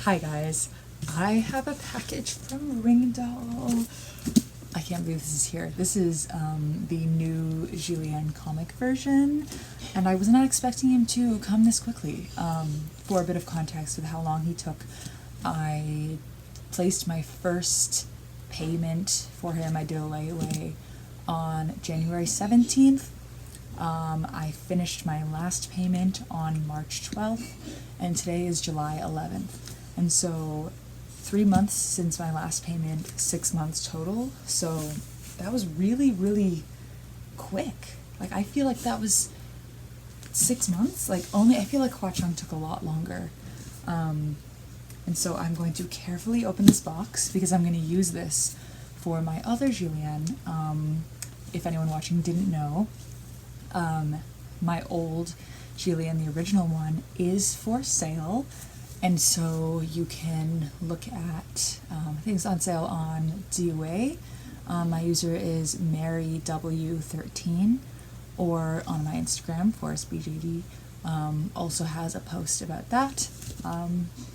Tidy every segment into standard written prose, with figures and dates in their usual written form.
Hi guys, I have a package from RingDoll. I can't believe this is here. This is the new Xie Lian comic version, and I was not expecting him to come this quickly. For a bit of context with how long he took, I placed my first payment for him. I did a layaway on January 17th. I finished my last payment on March 12th, and today is July 11th. And so 3 months since my last payment, 6 months total. So that was really, really quick. Like, I feel like that was 6 months. Like, I feel like Hua Cheng took a lot longer. And so I'm going to carefully open this box because I'm going to use this for my other Xie Lian. If anyone watching didn't know, my old Xie Lian, the original one, is for sale. And so you can look at, I think it's on sale on DOA. My user is MaryW13, or on my Instagram, ForestBJD, also has a post about that.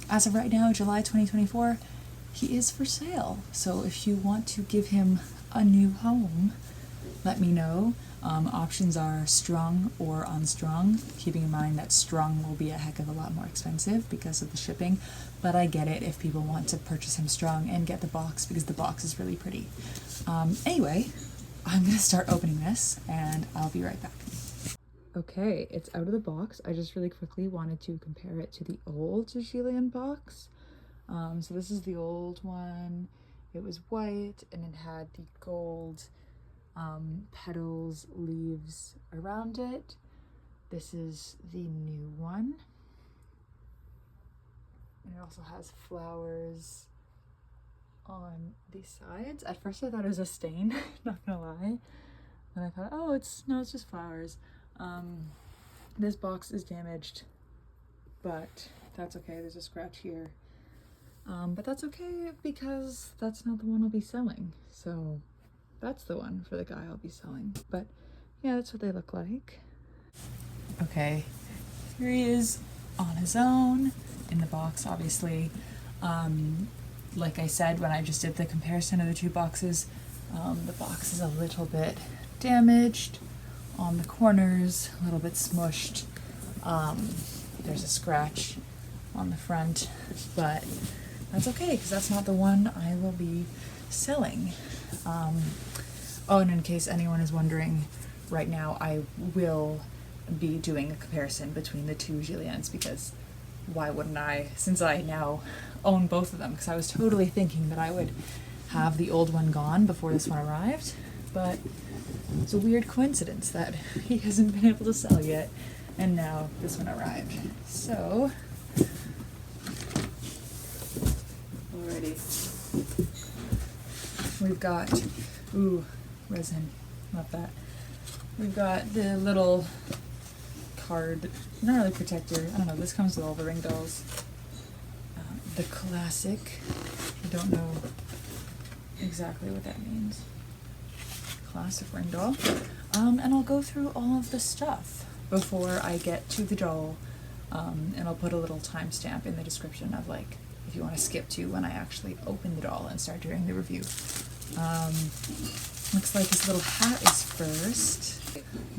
As of right now, July 2024, he is for sale. So if you want to give him a new home, let me know. Options are strung or unstrung, keeping in mind that strung will be a heck of a lot more expensive because of the shipping, but I get it if people want to purchase him strung and get the box because the box is really pretty. Anyway, I'm going to start opening this and I'll be right back. Okay, it's out of the box. I just really quickly wanted to compare it to the old Xie Lian box. So this is the old one. It was white and it had the gold petals, leaves around it. This is the new one. And it also has flowers on the sides. At first I thought it was a stain, not gonna lie. And I thought, oh, it's just flowers. This box is damaged, but that's okay. There's a scratch here. But that's okay because that's not the one I'll be selling. So that's the one for the guy I'll be selling. But yeah, that's what they look like. Okay, here he is on his own in the box, obviously. Like I said, when I just did the comparison of the two boxes, the box is a little bit damaged on the corners, a little bit smushed. There's a scratch on the front, but that's okay because that's not the one I will be selling. Oh, and in case anyone is wondering, right now I will be doing a comparison between the two Xie Lians because why wouldn't I, since I now own both of them, because I was totally thinking that I would have the old one gone before this one arrived, but it's a weird coincidence that he hasn't been able to sell yet, and now this one arrived. So, alrighty. We've got, ooh, resin, love that. We've got the little card, not really protector, I don't know, this comes with all the RingDolls. The classic, I don't know exactly what that means. Classic RingDoll. And I'll go through all of the stuff before I get to the doll, and I'll put a little timestamp in the description of, like, if you want to skip to when I actually open the doll and start doing the review. Looks like his little hat is first.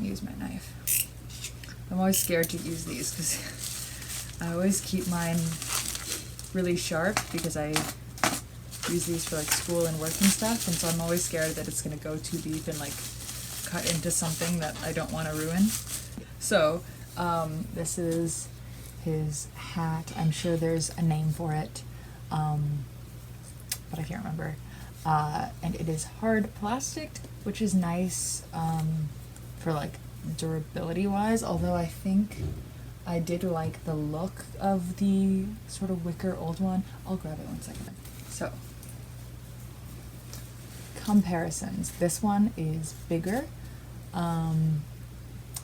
Use my knife. I'm always scared to use these because I always keep mine really sharp because I use these for like school and work and stuff, and so I'm always scared that it's going to go too deep and like cut into something that I don't want to ruin. So this is his hat. I'm sure there's a name for it, but I can't remember. And it is hard plastic, which is nice for like durability wise, although I think I did like the look of the sort of wicker old one. I'll grab it 1 second. So, comparisons. This one is bigger. I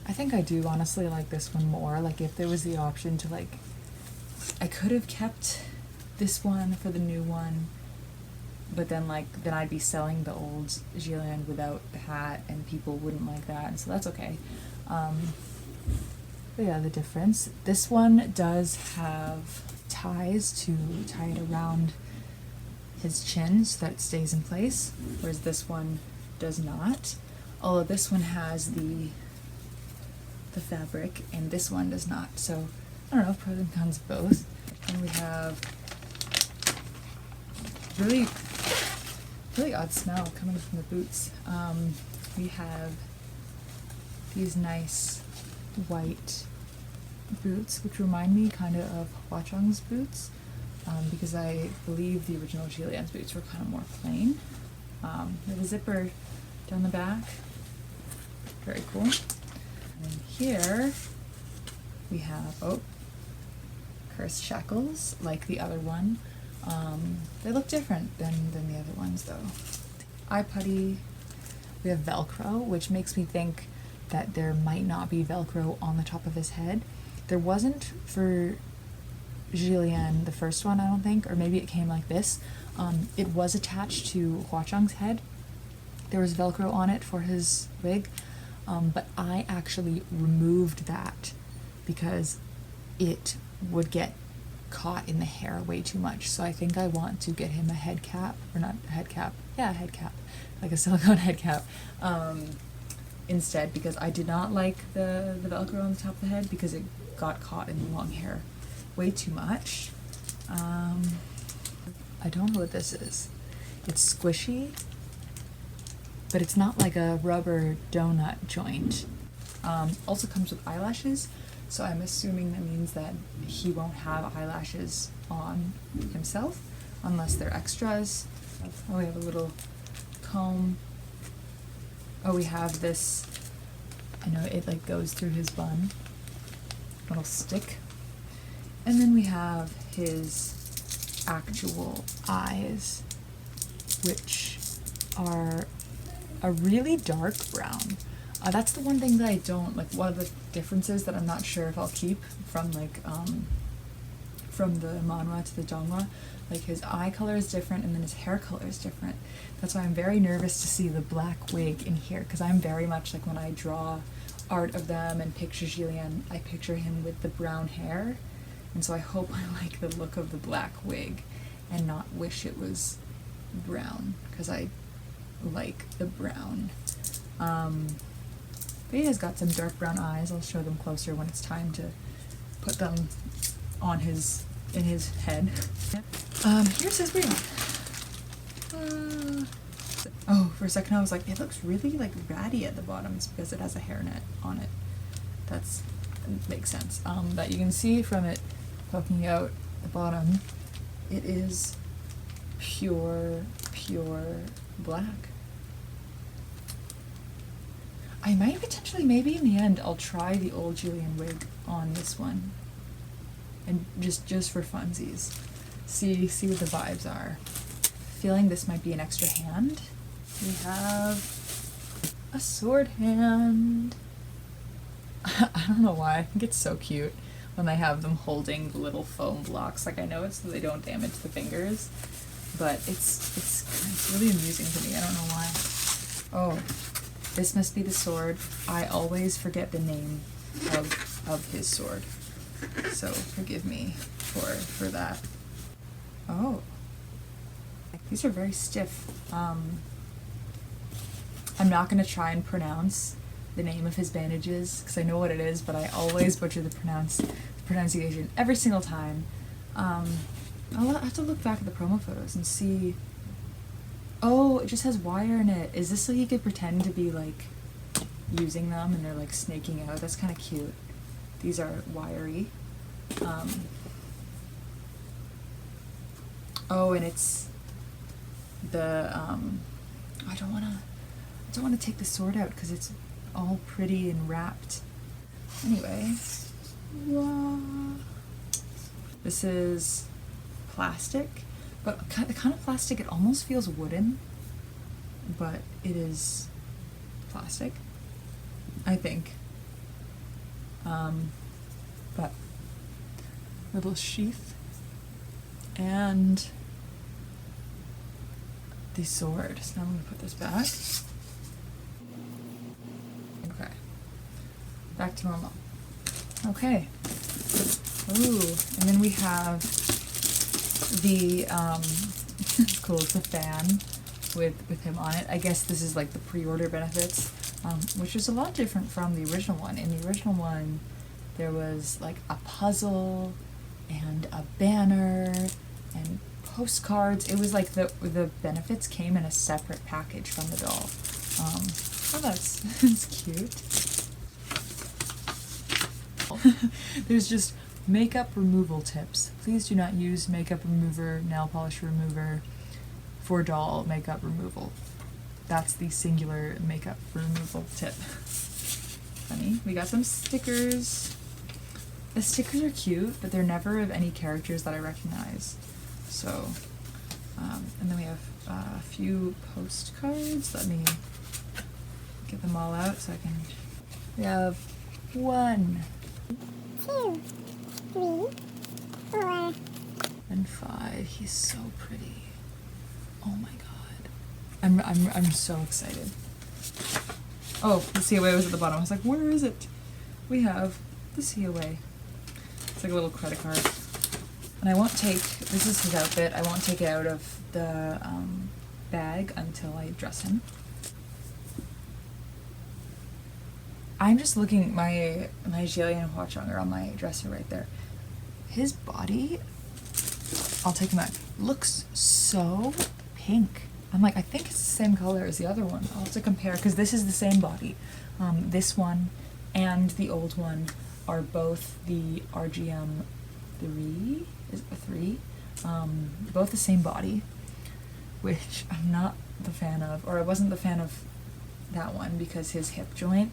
think I do honestly like this one more. Like, if there was the option to, like, I could have kept this one for the new one, but then then I'd be selling the old Xie Lian without the hat and people wouldn't like that, and so that's okay. But yeah, the difference. This one does have ties to tie it around his chin so that it stays in place, whereas this one does not. Although this one has the fabric and this one does not. So I don't know, pros and cons of both. And we have really odd smell coming from the boots. We have these nice white boots, which remind me kind of Hua Cheng's boots, because I believe the original Xie Lian's boots were kind of more plain. We have a zipper down the back. Very cool. And then here we have, cursed shackles, like the other one. They look different than the other ones though. Eye putty. We have Velcro, which makes me think that there might not be Velcro on the top of his head. There wasn't for Xie Lian, the first one, I don't think, or maybe it came like this. It was attached to Hua Cheng's head. There was Velcro on it for his wig, but I actually removed that because it would get caught in the hair way too much. So I think I want to get him a head cap, or not a head cap, yeah, a head cap, like a silicone head cap, instead, because I did not like the Velcro on the top of the head because it got caught in the long hair way too much. I don't know what this is. It's squishy, but it's not like a rubber donut joint. Also comes with eyelashes, so I'm assuming that means that he won't have eyelashes on himself unless they're extras. Oh, we have a little comb. Oh, we have this, I know it like goes through his bun, little stick. And then we have his actual eyes, which are a really dark brown. That's the one thing that I don't like. One of the differences that I'm not sure if I'll keep from like from the manhwa to the donghua, like his eye color is different and then his hair color is different. That's why I'm very nervous to see the black wig in here, because I'm very much like when I draw art of them and picture Xie Lian, I picture him with the brown hair, and so I hope I like the look of the black wig and not wish it was brown, because I like the brown. But he has got some dark brown eyes. I'll show them closer when it's time to put them on in his head. Here's his wig. Oh, for a second I was like, it looks really like ratty at the bottom. It's because it has a hairnet on it. That makes sense. But you can see from it poking out the bottom, it is pure black. I might potentially, maybe in the end, I'll try the old Xie Lian wig on this one, and just for funsies, see what the vibes are. Feeling this might be an extra hand. We have a sword hand. I don't know why. I think it's so cute when they have them holding the little foam blocks. Like, I know it's so they don't damage the fingers, but it's really amusing to me. I don't know why. Oh. This must be the sword. I always forget the name of his sword, so forgive me for that. Oh, these are very stiff. I'm not going to try and pronounce the name of his bandages because I know what it is, but I always butcher the pronunciation every single time. I'll have to look back at the promo photos and see. Oh, it just has wire in it. Is this so he could pretend to be like using them and they're like snaking out? That's kind of cute. These are wiry. Oh, and it's the I don't want to take the sword out because it's all pretty and wrapped. Anyway, this is plastic. But the kind of plastic, it almost feels wooden, but it is plastic, I think. But little sheath and the sword. So now I'm going to put this back. Okay, back to normal. Okay. Ooh, and then we have the, it's cool, it's a fan with him on it. I guess this is like the pre-order benefits, which is a lot different from the original one. In the original one, there was like a puzzle and a banner and postcards. It was like the benefits came in a separate package from the doll. Oh, that's cute. There's just makeup removal tips. Please do not use makeup remover, nail polish remover for doll makeup removal. That's the singular makeup removal tip. Funny. We got some stickers. The stickers are cute, but they're never of any characters that I recognize. So, and then we have a few postcards. Let me get them all out so I can. We have 1, 2, 3, 4, and 5. He's so pretty. Oh my god. I'm so excited. Oh, the COA was at the bottom. I was like, where is it? We have the COA. It's like a little credit card. And I won't take, this is his outfit, I won't take it out of the bag until I dress him. I'm just looking, my Xie Lian and Hua Cheng are on my dresser right there. His body, I'll take him out, looks so pink. I'm like, I think it's the same color as the other one. I'll have to compare, because this is the same body. This one and the old one are both the RGM 3, is it 3? Both the same body, which I'm not the fan of, or I wasn't the fan of that one because his hip joint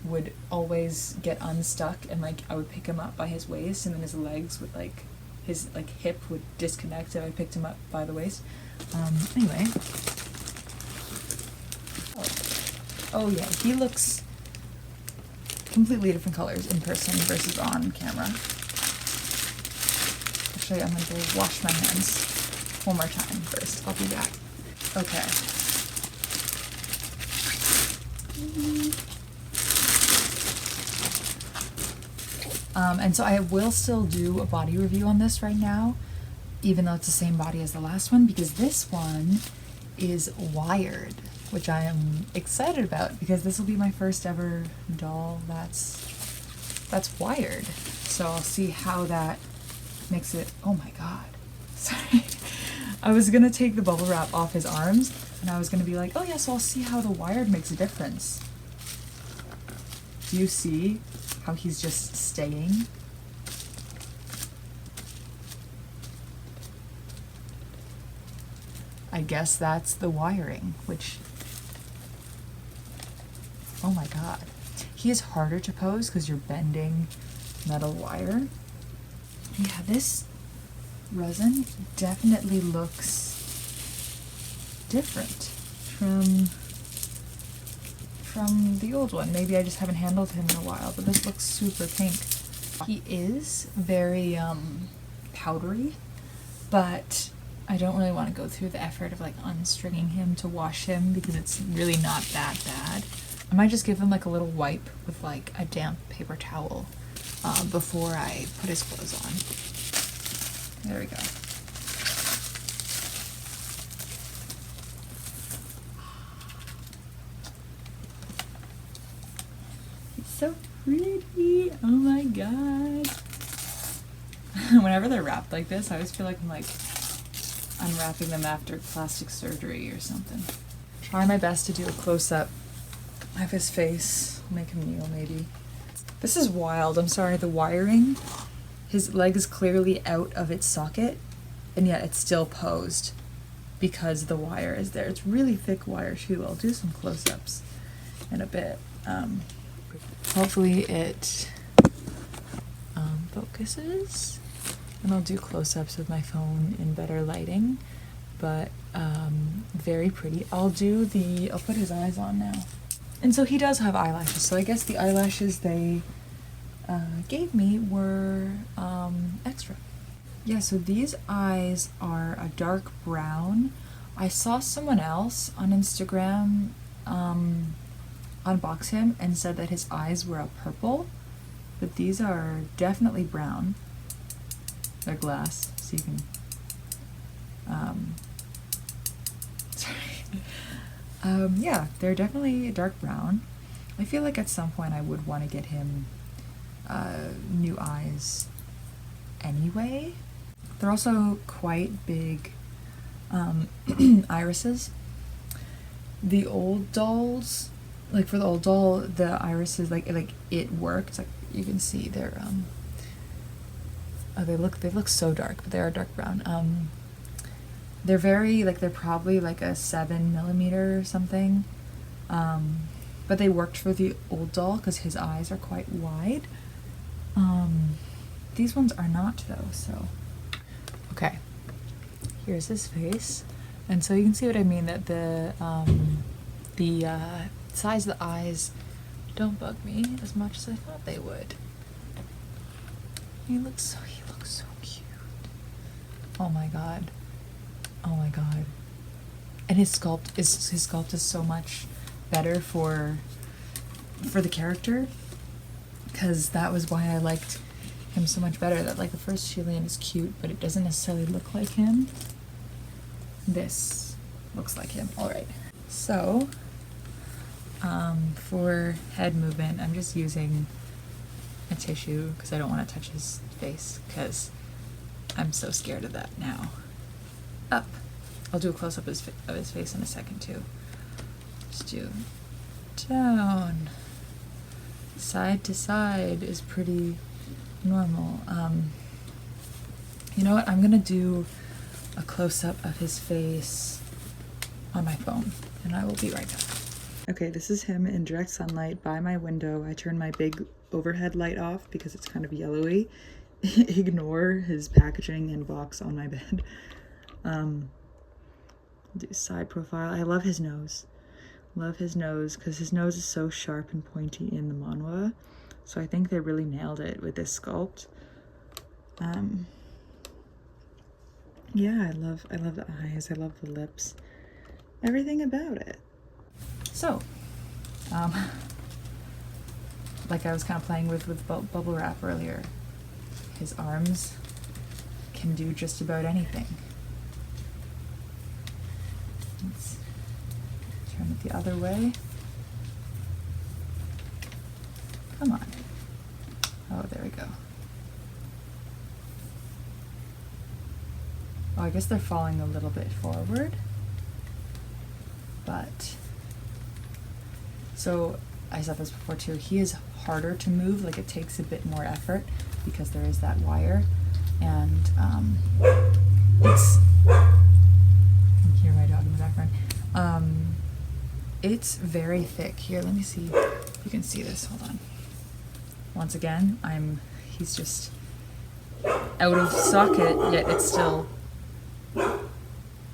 would always get unstuck, and like I would pick him up by his waist, and then his legs would like, his like hip would disconnect if I picked him up by the waist. Anyway. Oh yeah, he looks completely different colors in person versus on camera. Actually, I'm gonna go wash my hands one more time first. I'll be back. Okay. And so I will still do a body review on this right now, even though it's the same body as the last one, because this one is wired, which I am excited about because this will be my first ever doll that's wired. So I'll see how that makes it. Oh my god. Sorry. I was gonna take the bubble wrap off his arms and I was gonna be like, oh yeah, so I'll see how the wired makes a difference. Do you see how he's just staying? I guess that's the wiring, which, oh my god. He is harder to pose because you're bending metal wire. Yeah, this resin definitely looks different from the old one. Maybe I just haven't handled him in a while, but this looks super pink. He is very powdery, but I don't really want to go through the effort of like unstringing him to wash him because it's really not that bad. I might just give him like a little wipe with like a damp paper towel before I put his clothes on. There we go. He's so pretty. Oh my god. Whenever they're wrapped like this, I always feel like I'm like unwrapping them after plastic surgery or something. Try my best to do a close-up of his face. Make him kneel maybe. This is wild. I'm sorry, the wiring. His leg is clearly out of its socket, and yet it's still posed because the wire is there. It's really thick wire too. I'll do some close-ups in a bit. Hopefully it focuses, and I'll do close-ups with my phone in better lighting, but very pretty. I'll put his eyes on now. And so he does have eyelashes, so I guess the eyelashes they gave me were extra. Yeah, so these eyes are a dark brown. I saw someone else on Instagram unbox him and said that his eyes were a purple, but these are definitely brown. They're glass, so you can, yeah, they're definitely dark brown. I feel like at some point I would want to get him new eyes anyway. They're also quite big irises. The old dolls, like for the old doll, the irises, like it worked. Like you can see they're oh, they look so dark, but they are dark brown. They're very, like, they're probably like a 7mm or something. But they worked for the old doll because his eyes are quite wide. These ones are not though, so. Okay, here's his face. And so you can see what I mean, that the size of the eyes don't bug me as much as I thought they would. He looks so cute. Oh my god. Oh my god. And his sculpt is so much better for the character, because that was why I liked him so much better. That like the first Xie Lian is cute, but it doesn't necessarily look like him. This looks like him. Alright. So for head movement, I'm just using a tissue because I don't want to touch his face, because I'm so scared of that now. Up. I'll do a close-up of his face in a second too. Just do down. Side to side is pretty normal. You know what? I'm gonna do a close-up of his face on my phone, and I will be right back. Okay, this is him in direct sunlight by my window. I turned my big overhead light off because it's kind of yellowy. Ignore his packaging and box on my bed. Do side profile. I love his nose. Love his nose, because his nose is so sharp and pointy in the manhwa. So I think they really nailed it with this sculpt. Yeah, I love the eyes. I love the lips. Everything about it. So, like I was kind of playing with bubble wrap earlier, his arms can do just about anything. Let's turn it the other way. Come on. Oh, there we go. Oh, I guess they're falling a little bit forward. But, so I said this before too, he is harder to move, like it takes a bit more effort because there is that wire. And it's, you can hear my dog in the background. It's very thick. Here, let me see if you can see this. Hold on. Once again, he's just out of socket, yet it's still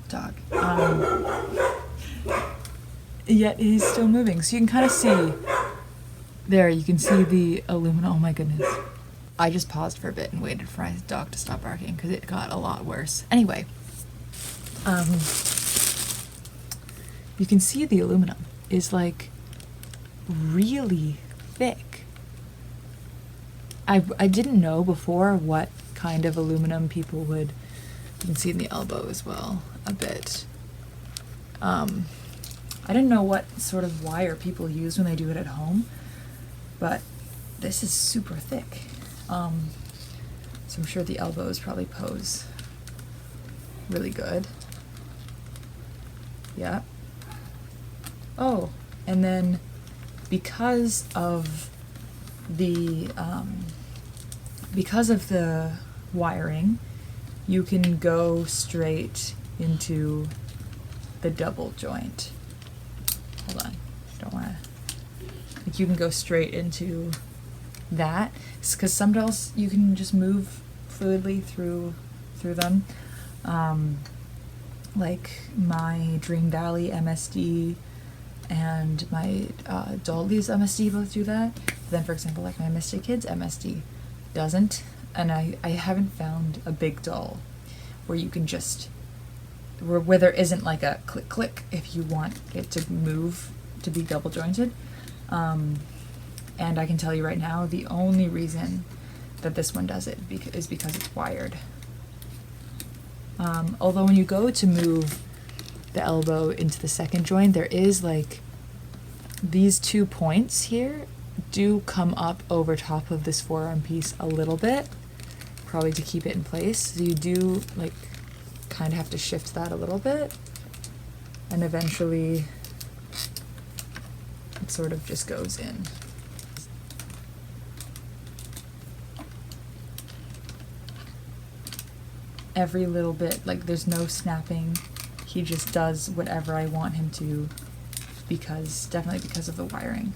dog. Yet he's still moving. So you can kind of see, there, you can see the aluminum. Oh my goodness. I just paused for a bit and waited for my dog to stop barking because it got a lot worse. Anyway, you can see the aluminum is like really thick. I didn't know before what kind of aluminum people would, you can see in the elbow as well a bit. I didn't know what sort of wire people use when they do it at home, but this is super thick. So I'm sure the elbows probably pose really good. Yeah. Oh, and then because of the wiring, you can go straight into the double joint. Hold on, don't want to. Like you can go straight into that, because some dolls you can just move fluidly through them. Like my Dream Valley MSD and my Dolly's MSD both do that. But then, for example, like my Mystic Kids MSD doesn't, and I haven't found a big doll where you can just where there isn't like a click click if you want it to move to be double jointed. And And I can tell you right now, the only reason that this one does it is because it's wired. Although when you go to move the elbow into the second joint, there is like these 2 points here do come up over top of this forearm piece a little bit, probably to keep it in place. So you do like kind of have to shift that a little bit, and eventually it sort of just goes in. Every little bit, like there's no snapping. He just does whatever I want him to, definitely because of the wiring.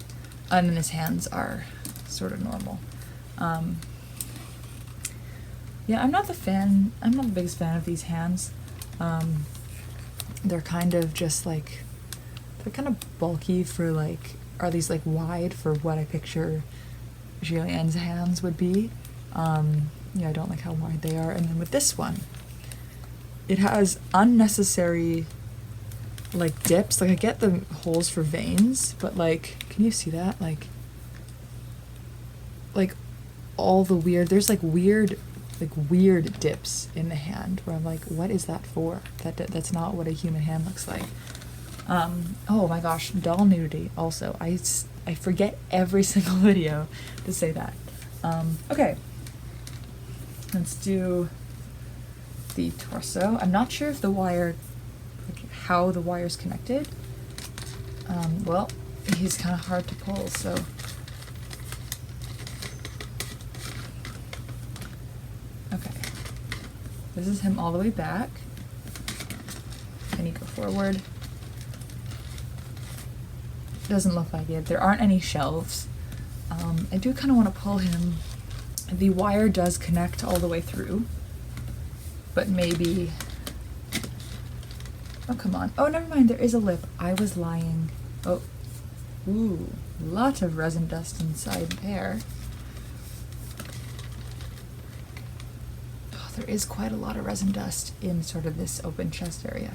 And then his hands are sort of normal. Yeah, I'm not the biggest fan of these hands. They're kind of just like, they're kind of bulky for like, are these like wide for what I picture Xie Lian's hands would be. Yeah, I don't like how wide they are. And then with this one, it has unnecessary like dips. Like I get the holes for veins, but like, can you see that? Like all the weird, there's like weird dips in the hand where I'm like, what is that for? That's not what a human hand looks like. Oh my gosh, doll nudity also. I forget every single video to say that. Okay. Let's do the torso. I'm not sure if the wire, like how the wire's connected. Well, he's kind of hard to pull, so. Okay. This is him all the way back. Can you go forward? Doesn't look like it. There aren't any shelves. I do kind of want to pull him. The wire does connect all the way through, but maybe, oh come on, oh never mind, there is a lip, I was lying. Oh, ooh, lots of resin dust inside there. Oh, there is quite a lot of resin dust in sort of this open chest area.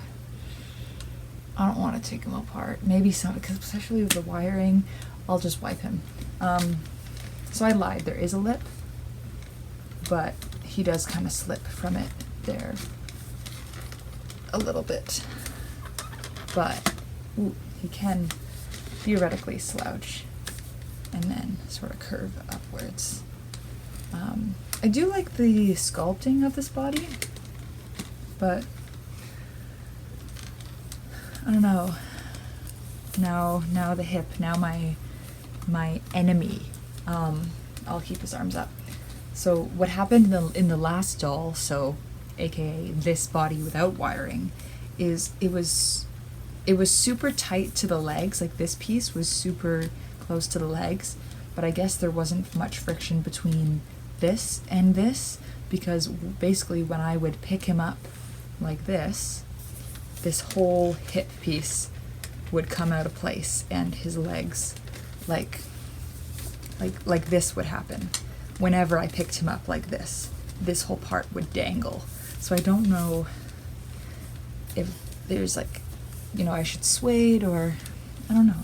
I don't want to take him apart, maybe some, because especially with the wiring, I'll just wipe him. So I lied, there is a lip, but he does kind of slip from it there a little bit. But ooh, he can theoretically slouch and then sort of curve upwards. I do like the sculpting of this body, but I don't know. Now the hip, now my enemy. I'll keep his arms up. So what happened in the last doll, so aka this body without wiring, is it was super tight to the legs. Like this piece was super close to the legs, but I guess there wasn't much friction between this and this, because basically when I would pick him up like this whole hip piece would come out of place, and his legs like this would happen. Whenever I picked him up like this whole part would dangle. So I don't know if there's like, you know, I should suede or, I don't know.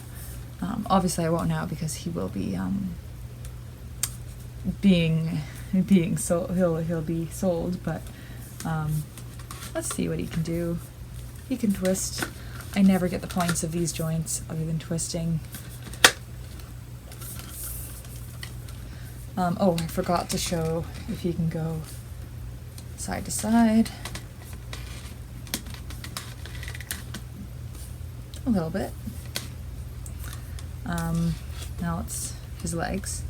Obviously I won't now because he will be being sold, he'll be sold, but let's see what he can do. He can twist. I never get the points of these joints other than twisting. Oh, I forgot to show if he can go side to side. A little bit. Now it's his legs.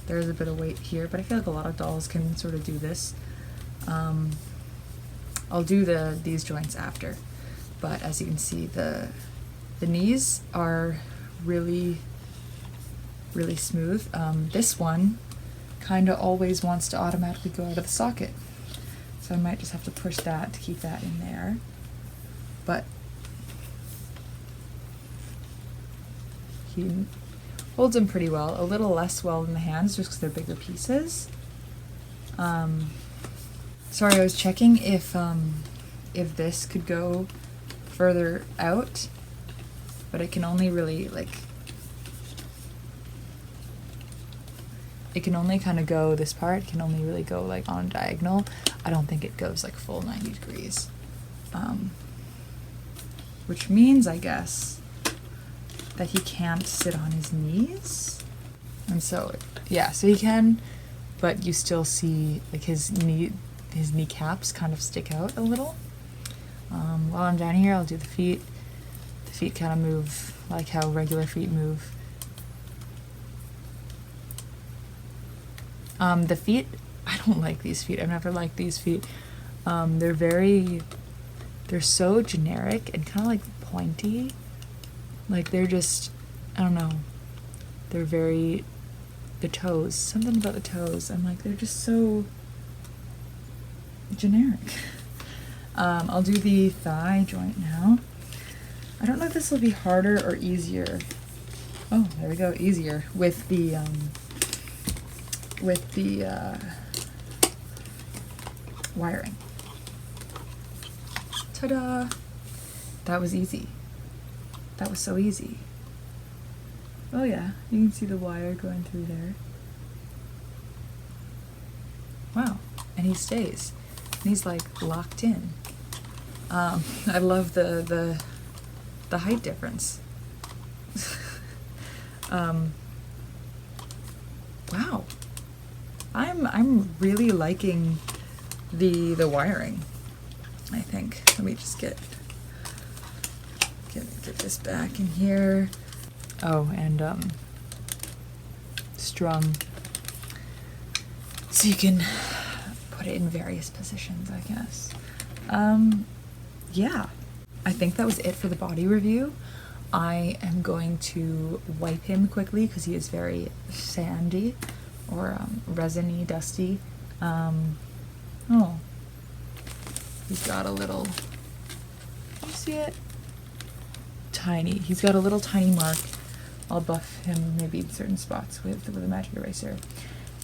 There's a bit of weight here, but I feel like a lot of dolls can sort of do this. I'll do these joints after, but as you can see, the knees are really smooth. This one kind of always wants to automatically go out of the socket, so I might just have to push that to keep that in there. But he holds them pretty well, a little less well than the hands just because they're bigger pieces. Sorry, I was checking if this could go further out, but it can only really like, it can only kind of go, this part can only really go like on diagonal. I don't think it goes like full 90 degrees. Which means, I guess, that he can't sit on his knees. And so, yeah, so he can, but you still see like his kneecaps kind of stick out a little. While I'm down here, I'll do the feet. The feet kind of move like how regular feet move. The feet, I don't like these feet. I've never liked these feet. They're so generic and kind of like pointy. Like they're just, I don't know. They're very, the toes, something about the toes. I'm like, they're just so generic. I'll do the thigh joint now. I don't know if this will be harder or easier. Oh, there we go, easier with the wiring. Ta-da! That was easy. That was so easy. Oh yeah, you can see the wire going through there. Wow, and he stays. And he's like locked in. I love the height difference. Wow, I'm really liking the wiring. I think. Let me just get this back in here. Oh, and strung, so you can put it in various positions, I guess. Yeah, I think that was it for the body review. I am going to wipe him quickly because he is very sandy or resiny, dusty. Oh, he's got a little, do you see it? Tiny. He's got a little tiny mark. I'll buff him maybe in certain spots with a magic eraser.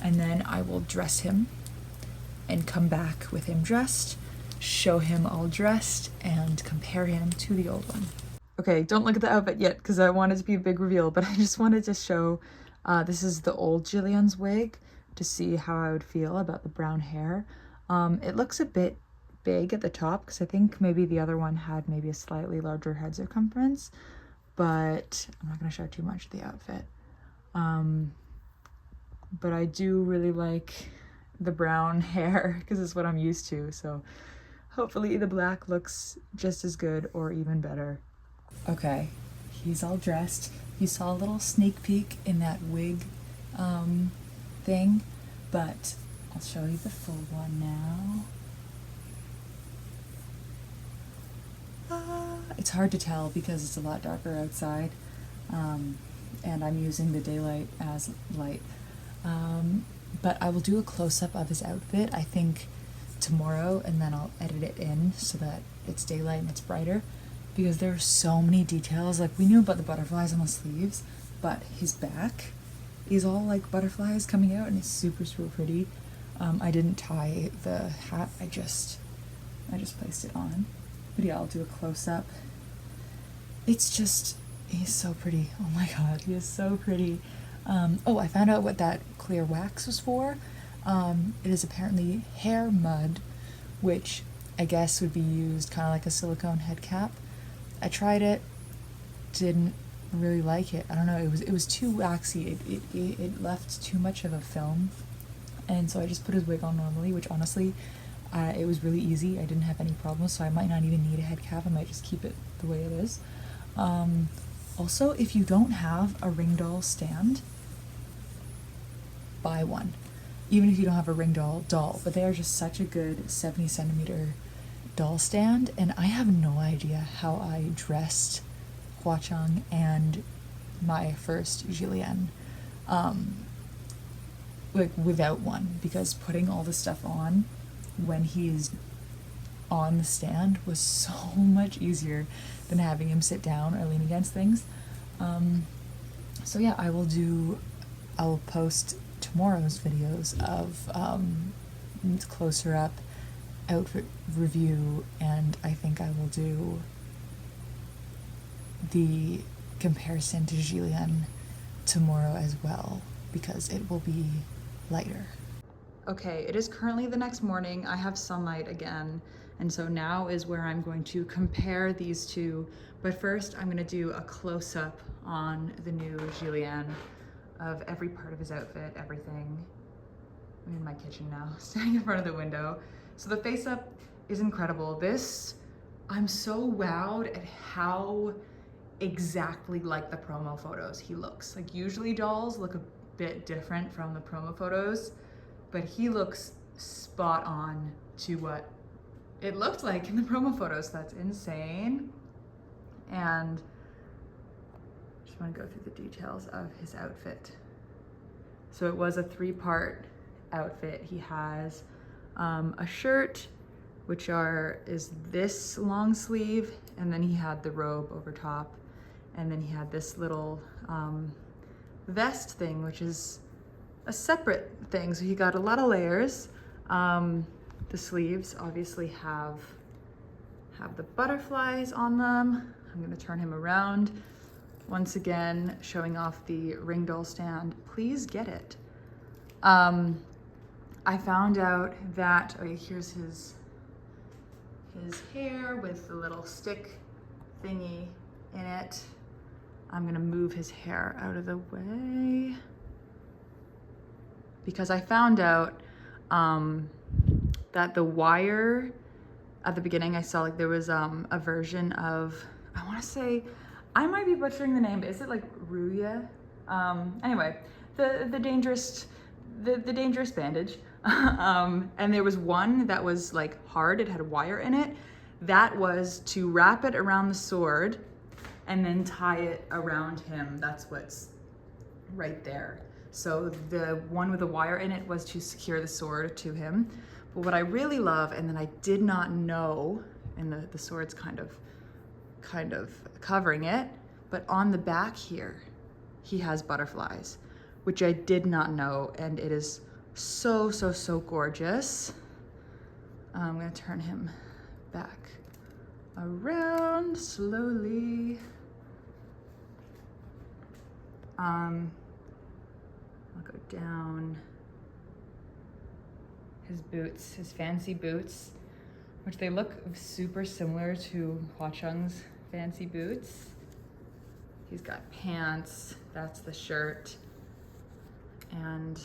And then I will dress him and come back with him dressed, show him all dressed, and compare him to the old one. Okay, don't look at the outfit yet because I want it to be a big reveal, but I just wanted to show, this is the old Xie Lian's wig to see how I would feel about the brown hair. It looks a bit big at the top because I think maybe the other one had maybe a slightly larger head circumference, but I'm not going to show too much of the outfit. But I do really like the brown hair because it's what I'm used to, so hopefully the black looks just as good or even better. Okay, he's all dressed. You saw a little sneak peek in that wig thing, but I'll show you the full one now. It's hard to tell because it's a lot darker outside, and I'm using the daylight as light. But I will do a close-up of his outfit, I think, tomorrow, and then I'll edit it in so that it's daylight and it's brighter, because there are so many details. Like, we knew about the butterflies on the sleeves, but his back is all like butterflies coming out, and it's super, super pretty. I didn't tie the hat, I just placed it on. But yeah, I'll do a close-up. It's just, he's so pretty. Oh my god, he is so pretty. Oh, I found out what that clear wax was for. It is apparently hair mud, which I guess would be used kind of like a silicone head cap. I tried it, didn't really like it. I don't know, it was too waxy. It left too much of a film, and so I just put his wig on normally, which honestly, it was really easy. I didn't have any problems, so I might not even need a head cap. I might just keep it the way it is. Also, if you don't have a RingDoll stand, buy one. Even if you don't have a RingDoll doll, but they are just such a good 70 centimeter doll stand, and I have no idea how I dressed Hua Cheng and my first Xie Lian, like without one, because putting all the stuff on when he's on the stand was so much easier than having him sit down or lean against things. So yeah, I'll post tomorrow's videos of closer up outfit review, and I think I will do the comparison to Xie Lian tomorrow as well, because it will be lighter. Okay, it is currently the next morning. I have sunlight again, and so now is where I'm going to compare these two. But first, I'm gonna do a close-up on the new Xie Lian of every part of his outfit, everything. I'm in my kitchen now, standing in front of the window. So the face-up is incredible. This, I'm so wowed at how exactly like the promo photos he looks. Like usually dolls look a bit different from the promo photos, but he looks spot on to what it looked like in the promo photos. That's insane. And just want to go through the details of his outfit. So it was a 3-part outfit. He has a shirt, which is this long sleeve, and then he had the robe over top, and then he had this little vest thing, which is a separate thing. So he got a lot of layers. The sleeves obviously have the butterflies on them. I'm gonna turn him around. Once again, showing off the RingDoll stand. Please get it. I found out that, okay, here's his hair with the little stick thingy in it. I'm gonna move his hair out of the way because I found out that the wire at the beginning, I saw like there was a version of, I wanna say, I might be butchering the name, but is it like Ruya? Anyway, the dangerous bandage. And there was one that was like hard, it had a wire in it. That was to wrap it around the sword and then tie it around him. That's what's right there. So the one with the wire in it was to secure the sword to him. But what I really love, and then I did not know, and the sword's kind of covering it, but on the back here, he has butterflies, which I did not know, and it is so, so, so gorgeous. I'm gonna turn him back around slowly. I'll go down. His boots, his fancy boots, which they look super similar to Hua Cheng's fancy boots. He's got pants, that's the shirt. And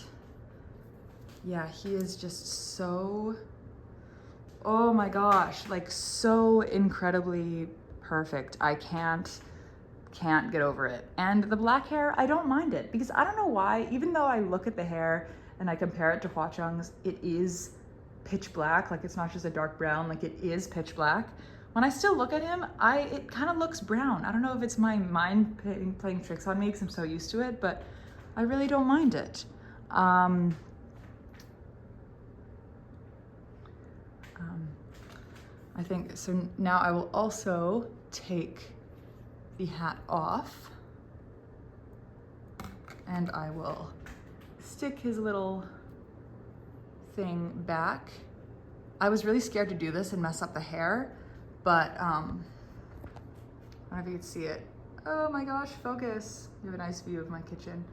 yeah, he is just so, oh my gosh, like so incredibly perfect. I can't get over it. And the black hair, I don't mind it because I don't know why, even though I look at the hair and I compare it to Hua Cheng's, it is pitch black, like it's not just a dark brown, like it is pitch black. When I still look at him, it kind of looks brown. I don't know if it's my mind playing tricks on me because I'm so used to it, but I really don't mind it. I think, so now I will also take the hat off and I will stick his little thing back. I was really scared to do this and mess up the hair, but I don't know if you can see it. Oh my gosh, focus. You have a nice view of my kitchen.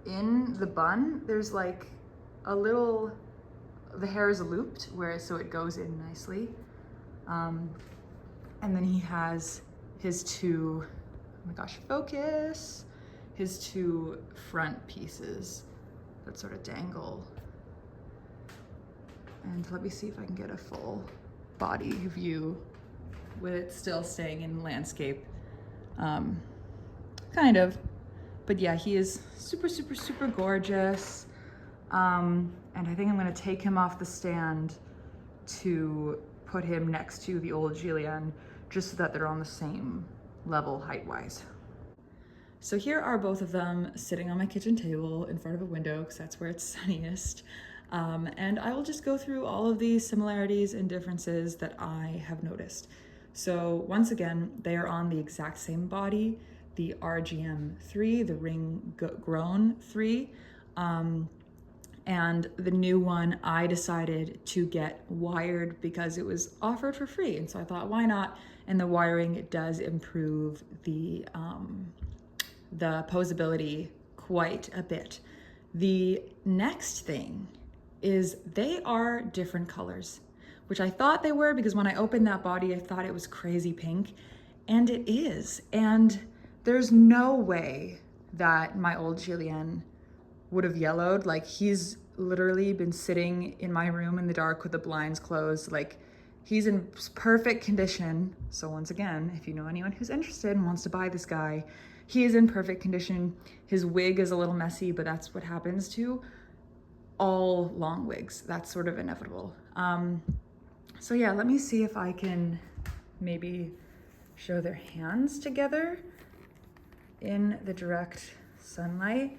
In the bun, there's like a little, the hair is looped so it goes in nicely. And then he has his two, oh my gosh, focus, his two front pieces that sort of dangle. And let me see if I can get a full body view with it still staying in landscape. Kind of, but yeah, he is super, super, super gorgeous. And I think I'm gonna take him off the stand to put him next to the old Xie Lian, just so that they're on the same level height-wise. So here are both of them sitting on my kitchen table in front of a window, because that's where it's sunniest. And I will just go through all of the similarities and differences that I have noticed. So once again, they are on the exact same body, the RGM 3, the Ring Grown 3. And the new one, I decided to get wired because it was offered for free. And so I thought, why not? And the wiring does improve the posability quite a bit. The next thing is they are different colors, which I thought they were because when I opened that body, I thought it was crazy pink, and it is. And there's no way that my old Xie Lian would have yellowed. Like, he's literally been sitting in my room in the dark with the blinds closed. Like, he's in perfect condition. So once again, if you know anyone who's interested and wants to buy this guy, he is in perfect condition. His wig is a little messy, but that's what happens to all long wigs. That's sort of inevitable. So yeah, let me see if I can maybe show their hands together in the direct sunlight.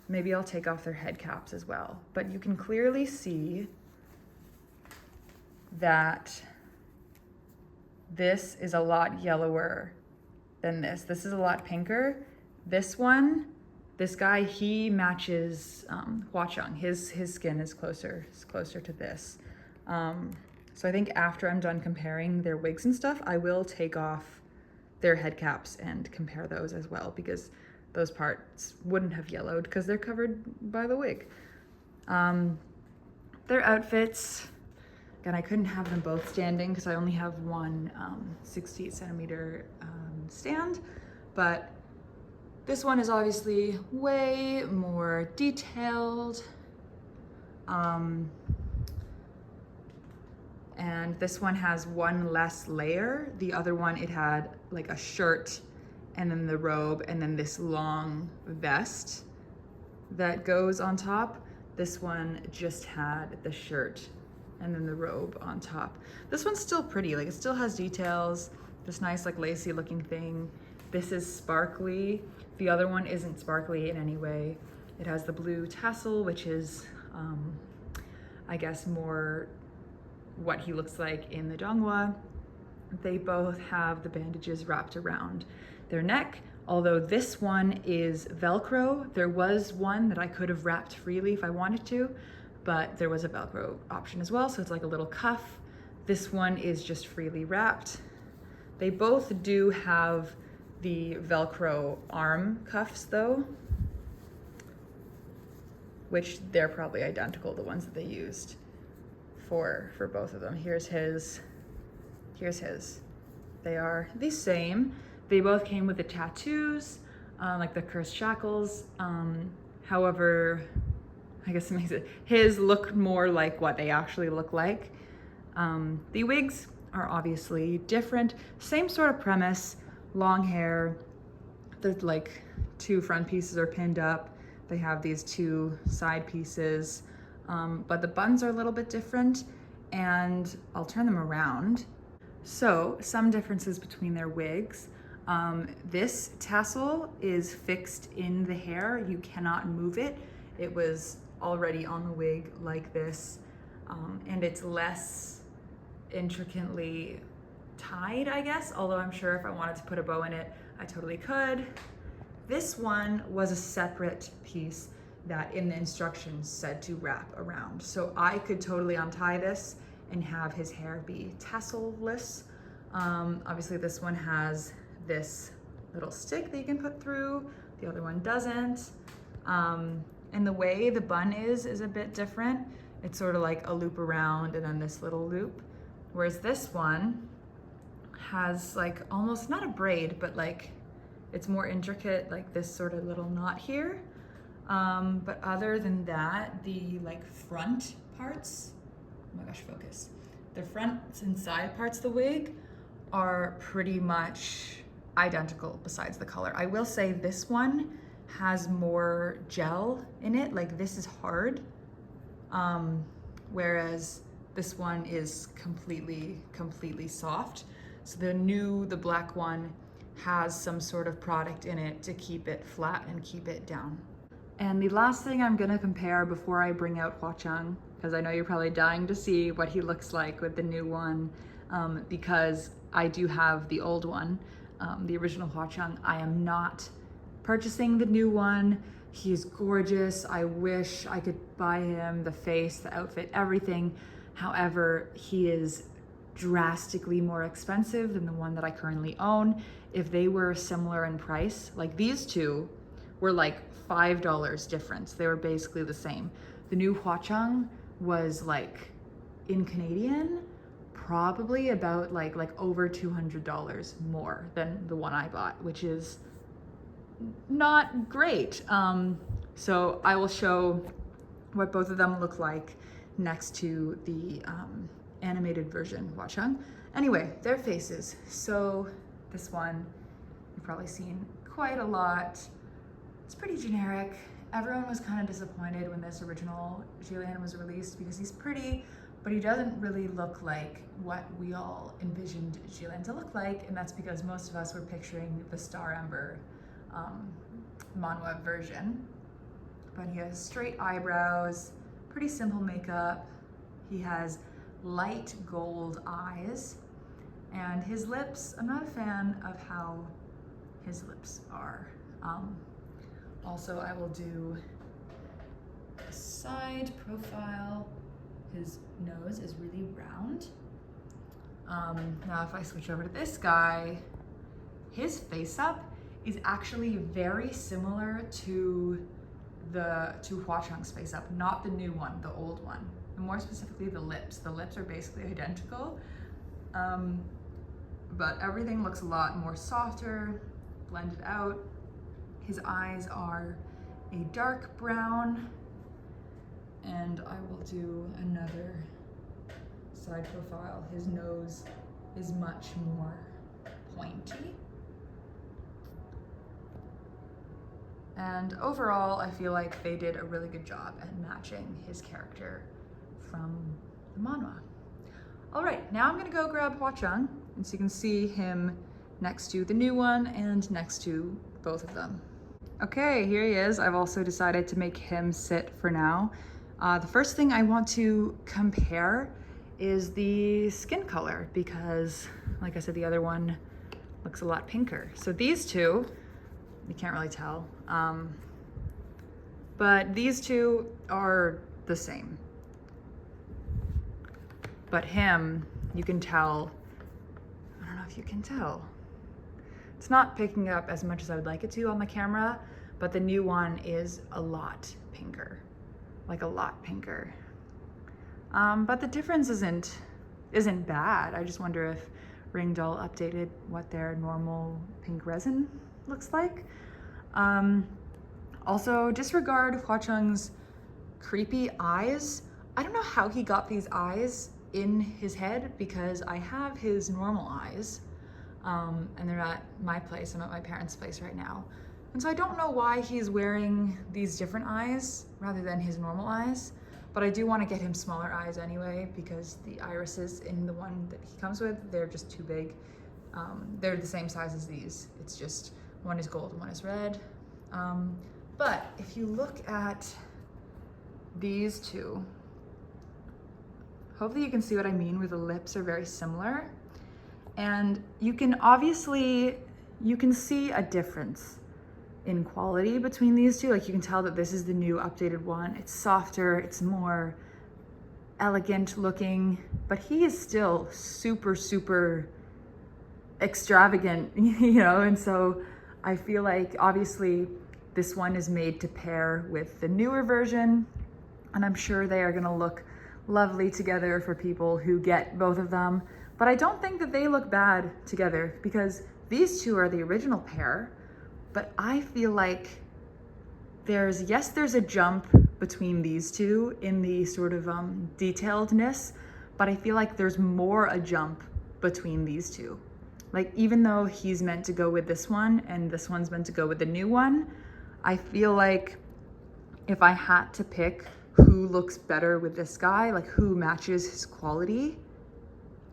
Maybe I'll take off their head caps as well. But you can clearly see that this is a lot yellower than this. This is a lot pinker. This one, this guy, he matches Hua Cheng. His skin is closer to this. So I think after I'm done comparing their wigs and stuff, I will take off their head caps and compare those as well, because those parts wouldn't have yellowed because they're covered by the wig. Their outfits, again, I couldn't have them both standing because I only have one 68 centimeter stand, but this one is obviously way more detailed. And this one has one less layer. The other one, it had like a shirt and then the robe and then this long vest that goes on top. This one just had the shirt and then the robe on top. This one's still pretty, like it still has details, this nice like lacy looking thing. This is sparkly. The other one isn't sparkly in any way. It has the blue tassel, which is, I guess, more what he looks like in the Donghua. They both have the bandages wrapped around their neck, although this one is Velcro. There was one that I could have wrapped freely if I wanted to, but there was a Velcro option as well, so it's like a little cuff. This one is just freely wrapped. They both do have the Velcro arm cuffs though, which they're probably identical, the ones that they used for both of them. Here's his. They are the same. They both came with the tattoos, like the cursed shackles. However, I guess it makes his look more like what they actually look like. The wigs are obviously different. Same sort of premise, long hair. The like two front pieces are pinned up. They have these two side pieces. But the buns are a little bit different, and I'll turn them around. So some differences between their wigs. This tassel is fixed in the hair. You cannot move it. It was already on the wig like this, and it's less intricately tied, I guess, although I'm sure if I wanted to put a bow in it, I totally could. This one was a separate piece that in the instructions said to wrap around. So I could totally untie this and have his hair be tassel-less. Obviously this one has this little stick that you can put through. The other one doesn't. And the way the bun is a bit different. It's sort of like a loop around and then this little loop. Whereas this one has like almost not a braid, but like it's more intricate, like this sort of little knot here. But other than that, the like front parts, oh my gosh, focus. The front and side parts of the wig are pretty much identical besides the color. I will say this one has more gel in it, like this is hard, whereas this one is completely soft. So the black one has some sort of product in it to keep it flat and keep it down. And the last thing I'm gonna compare before I bring out Hua Cheng, because I know you're probably dying to see what he looks like with the new one, because I do have the old one, the original Hua Cheng. I am not purchasing the new one He is gorgeous. I wish I could buy him the face, the outfit, everything. However, he is drastically more expensive than the one that I currently own. If they were similar in price, like these two were like $5 difference. They were basically the same. The new Hua Cheng was like, in Canadian, probably about like over $200 more than the one I bought, which is not great. So I will show what both of them look like next to the animated version Hua Cheng. Anyway, their faces. So this one you've probably seen quite a lot. It's pretty generic. Everyone was kind of disappointed when this original Xie Lian was released because he's pretty, but he doesn't really look like what we all envisioned Xie Lian to look like, and that's because most of us were picturing the Star Ember manhwa version. But he has straight eyebrows, pretty simple makeup. He has light gold eyes, and his lips, I'm not a fan of how his lips are. Also, I will do a side profile. His nose is really round. Now if I switch over to this guy, his face up is actually very similar to Hua Cheng's face up, not the new one, the old one. And more specifically the lips. The lips are basically identical. But everything looks a lot more softer, blended out. His eyes are a dark brown, and I will do another side profile. His nose is much more pointy. And overall, I feel like they did a really good job at matching his character from the manhwa. All right, now I'm gonna go grab Hua Cheng, and so you can see him next to the new one and next to both of them. Okay, here he is. I've also decided to make him sit for now. The first thing I want to compare is the skin color because, like I said, the other one looks a lot pinker. So these two, you can't really tell, but these two are the same. But him, you can tell, I don't know if you can tell. It's not picking up as much as I would like it to on the camera, but the new one is a lot pinker, like a lot pinker. But the difference isn't bad. I just wonder if RingDoll updated what their normal pink resin looks like. Also, disregard Hua Cheng's creepy eyes. I don't know how he got these eyes in his head because I have his normal eyes. And they're at my place. I'm at my parents' place right now. And so I don't know why he's wearing these different eyes rather than his normal eyes, but I do want to get him smaller eyes anyway because the irises in the one that he comes with, they're just too big. They're the same size as these. It's just one is gold and one is red. But if you look at these two, hopefully you can see what I mean where the lips are very similar. And you can see a difference in quality between these two. Like you can tell that this is the new updated one. It's softer, it's more elegant looking, but he is still super, super extravagant, you know? And so I feel like obviously this one is made to pair with the newer version, and I'm sure they are gonna look lovely together for people who get both of them. But I don't think that they look bad together because these two are the original pair, but I feel like there's a jump between these two in the sort of detailedness, but I feel like there's more a jump between these two. Like even though he's meant to go with this one and this one's meant to go with the new one, I feel like if I had to pick who looks better with this guy, like who matches his quality,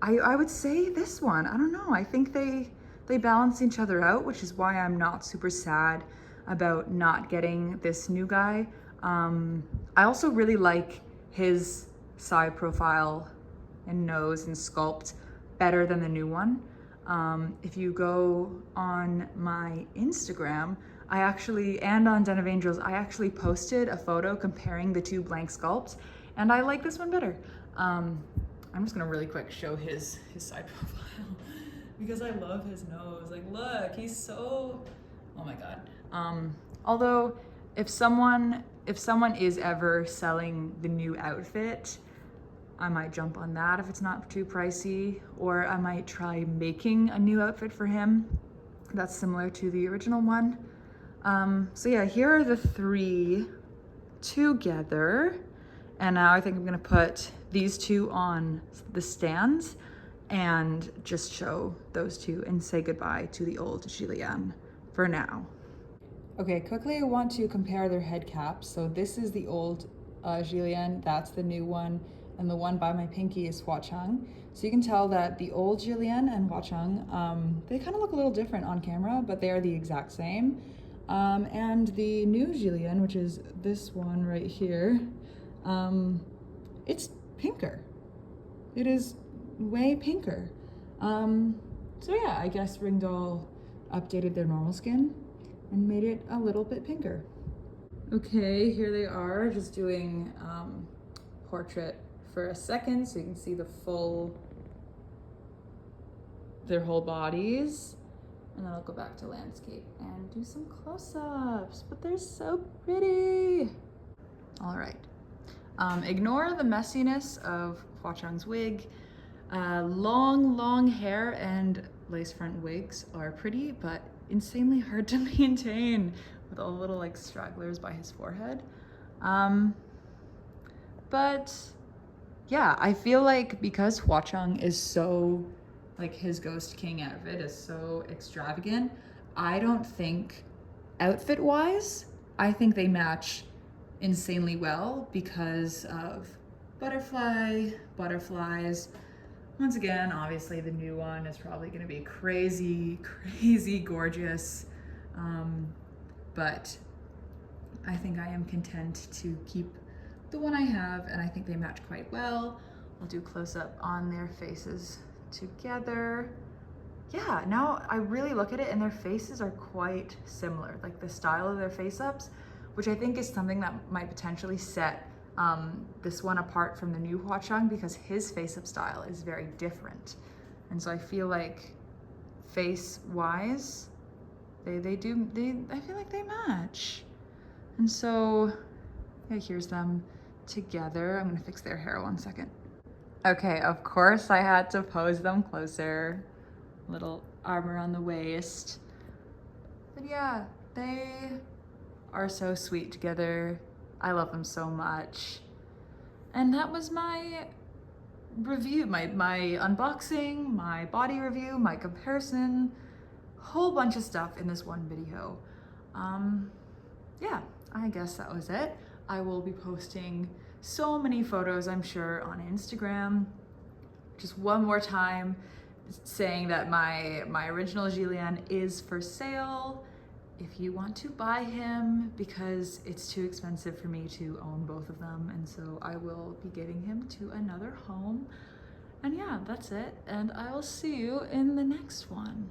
I would say this one. I don't know. I think they balance each other out, which is why I'm not super sad about not getting this new guy. I also really like his side profile and nose and sculpt better than the new one. If you go on my Instagram, and on Den of Angels, I actually posted a photo comparing the two blank sculpts, and I like this one better. I'm just gonna really quick show his side profile because I love his nose. Like, look, he's so, oh my God. Although if someone is ever selling the new outfit, I might jump on that if it's not too pricey, or I might try making a new outfit for him that's similar to the original one. So yeah, here are the three together. And now I think I'm gonna put these two on the stands and just show those two and say goodbye to the old Xie Lian for now. Okay, quickly I want to compare their head caps. So this is the old Xie Lian, that's the new one, and the one by my pinky is Hua Cheng. So you can tell that the old Xie Lian and Hua Cheng, they kind of look a little different on camera, but they are the exact same. And the new Xie Lian, which is this one right here, it's pinker. It is way pinker. So yeah, I guess RingDoll updated their normal skin and made it a little bit pinker. Okay, here they are, just doing portrait for a second so you can see their whole bodies. And then I'll go back to landscape and do some close-ups, but they're so pretty. All right, ignore the messiness of Hua Cheng's wig. Long hair and lace front wigs are pretty, but insanely hard to maintain with all the little like stragglers by his forehead. But yeah, I feel like because Hua Cheng is so, like his Ghost King outfit is so extravagant, I don't think, outfit-wise, I think they match insanely well because of butterflies. Once again, obviously the new one is probably gonna be crazy gorgeous. But I think I am content to keep the one I have, and I think they match quite well. I'll do close up on their faces together. Yeah, now I really look at it and their faces are quite similar, like the style of their face ups, which I think is something that might potentially set this one apart from the new Hua Cheng, because his face up style is very different. And so I feel like face wise, I feel like they match. And so yeah, here's them together. I'm gonna fix their hair 1 second. Okay, of course I had to pose them closer. Little armor on the waist. But yeah, they are so sweet together. I love them so much. And that was my review, my unboxing, my body review, my comparison, whole bunch of stuff in this one video. Yeah, I guess that was it. I will be posting so many photos, I'm sure, on Instagram. Just one more time saying that my original Xie Lian is for sale if you want to buy him, because it's too expensive for me to own both of them, and so I will be giving him to another home. And yeah, that's it, and I will see you in the next one.